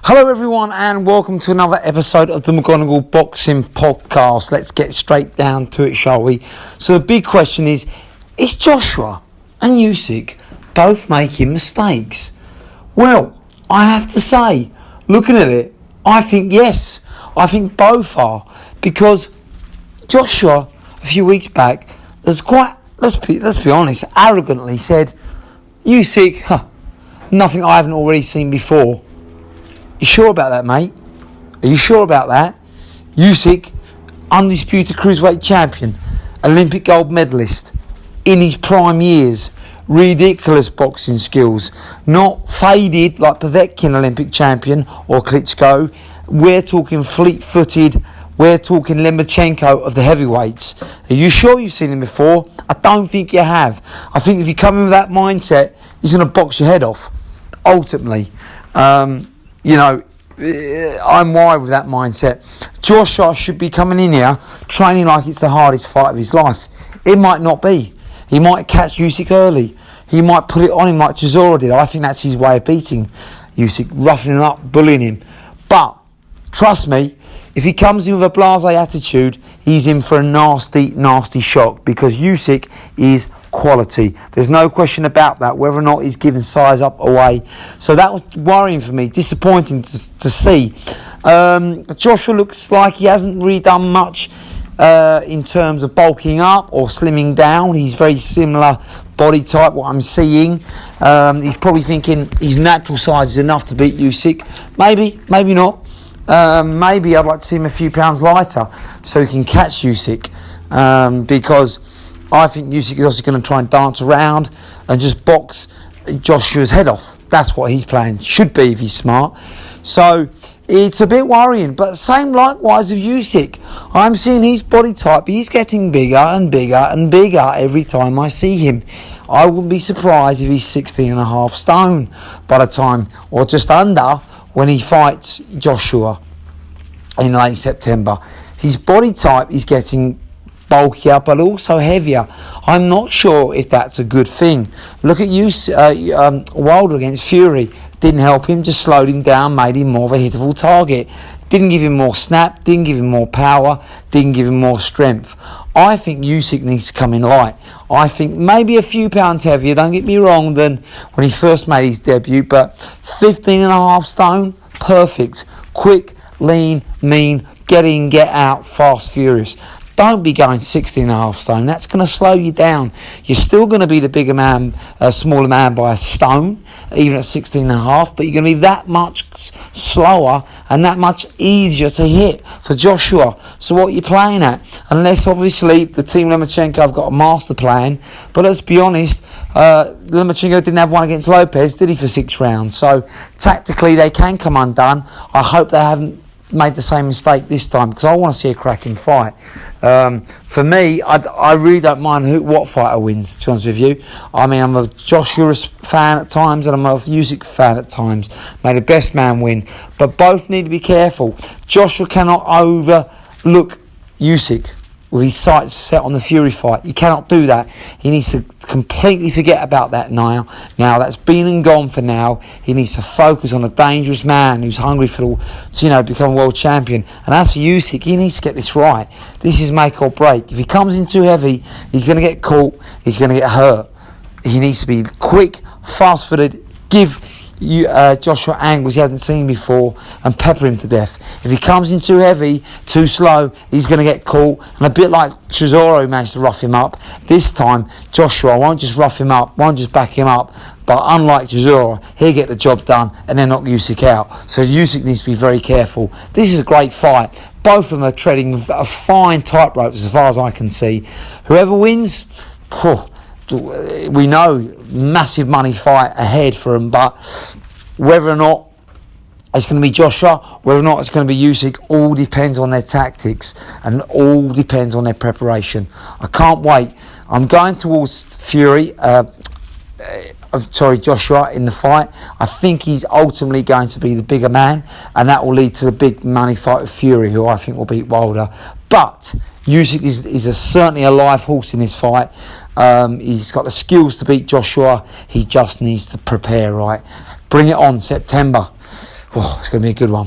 Hello everyone and welcome to another episode of the McGonagall Boxing Podcast. Let's get straight down to it, shall we? So the big question is Joshua and Usyk both making mistakes? Well, I have to say, looking at it, I think yes. I think both are. Because Joshua, a few weeks back, was quite, let's be honest, arrogantly said, Usyk, nothing I haven't already seen before. You sure about that, mate? Are you sure about that? Usyk, undisputed cruiserweight champion, Olympic gold medalist, in his prime years, ridiculous boxing skills, not faded like Povetkin Olympic champion or Klitschko. We're talking fleet-footed, we're talking Lomachenko of the heavyweights. Are you sure you've seen him before? I don't think you have. I think if you come in with that mindset, he's going to box your head off, ultimately. I'm wired with that mindset. Joshua should be coming in here training like it's the hardest fight of his life. It might not be. He might catch Usyk early. He might put it on him like Chisora did. I think that's his way of beating Usyk, roughing him up, bullying him. But, trust me, if he comes in with a blasé attitude, he's in for a nasty, nasty shock because Usyk is quality. There's no question about that, whether or not he's giving size up away. So that was worrying for me, disappointing to see. Joshua looks like he hasn't really done much in terms of bulking up or slimming down. He's very similar body type, what I'm seeing. He's probably thinking his natural size is enough to beat Usyk. Maybe not. Maybe I'd like to see him a few pounds lighter so he can catch Usyk, because I think Usyk is also going to try and dance around and just box Joshua's head off. That's what he's playing. Should be if he's smart. So it's a bit worrying, but same likewise with Usyk. I'm seeing his body type. He's getting bigger and bigger and bigger every time I see him. I wouldn't be surprised if he's 16.5 stone by the time, or just under, when he fights Joshua in late September. His body type is getting bulkier but also heavier. I'm not sure if that's a good thing. Look at Wilder against Fury. Didn't help him, just slowed him down, made him more of a hittable target. Didn't give him more snap, didn't give him more power, didn't give him more strength. I think Usyk needs to come in light. I think maybe a few pounds heavier, don't get me wrong, than when he first made his debut, but 15.5 stone, perfect. Quick, lean, mean, get in, get out, fast, furious. Don't be going 16.5 stone. That's going to slow you down. You're still going to be the bigger man, smaller man by a stone, even at 16.5, but you're going to be that much slower and that much easier to hit for Joshua. So what are you playing at? Unless, obviously, the team Lomachenko have got a master plan. But let's be honest, Lomachenko didn't have one against Lopez, did he, for 6 rounds? So tactically, they can come undone. I hope they haven't made the same mistake this time, because I want to see a cracking fight. For me, I really don't mind what fighter wins, to be honest with you. I mean, I'm a Joshua fan at times and I'm a Usyk fan at times. May the best man win. But both need to be careful. Joshua cannot overlook Usyk with his sights set on the Fury fight. He cannot do that. He needs to completely forget about that now. Now that's been and gone for now. He needs to focus on a dangerous man who's hungry to become a world champion. And as for Usyk, he needs to get this right. This is make or break. If he comes in too heavy, he's going to get caught. He's going to get hurt. He needs to be quick, fast-footed, give Joshua angles he hasn't seen before and pepper him to death. If he comes in too heavy, too slow, he's going to get caught. And a bit like Chisora, who managed to rough him up, this time Joshua won't just rough him up, won't just back him up, but unlike Chisora, he'll get the job done and then knock Usyk out. So Usyk needs to be very careful. This is a great fight. Both of them are treading a fine tightrope as far as I can see. Whoever wins, we know massive money fight ahead for him, but whether or not it's going to be Joshua, whether or not it's going to be Usyk, all depends on their tactics and all depends on their preparation. I can't wait. I'm going towards Joshua in the fight. I think he's ultimately going to be the bigger man, and that will lead to the big money fight with Fury, who I think will beat Wilder. But Usyk is certainly a live horse in this fight. He's got the skills to beat Joshua. He just needs to prepare right. Bring it on, September. Oh, it's going to be a good one.